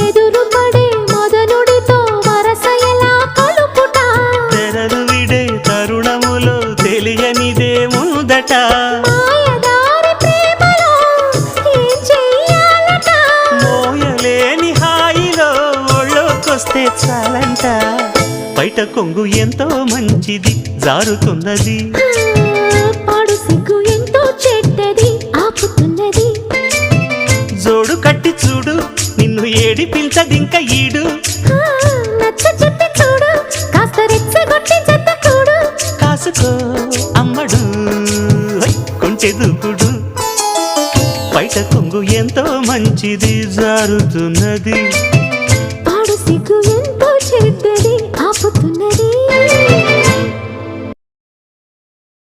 ఎదురు పడే మదనుడితో వరస ఎలా కలుపుట తెరలు విడే తరుణములో తెలియనిదే ముందట మాయదారి ప్రేమలో ఏం చెయ్యాలట మోయలేని హాయిలో ఒళ్ళోకొస్తే చాలంట బయట కొంగు ఎంతో మంచిది జారుతున్నది పాడు సిగ్గు ఎంతో చెడ్డది ఆపుతున్నది జోడు కట్టి చూడు నిన్ను ఏడిపించదింక ఈడు నచ్చ చెప్పి చూడు కాస్త రెచ్చగొట్టి చెత్త కూడు కాసుకో అమ్మడు కొంచె దూకుడు బయట కొంగు ఎంతో మంచిది జారుతున్నది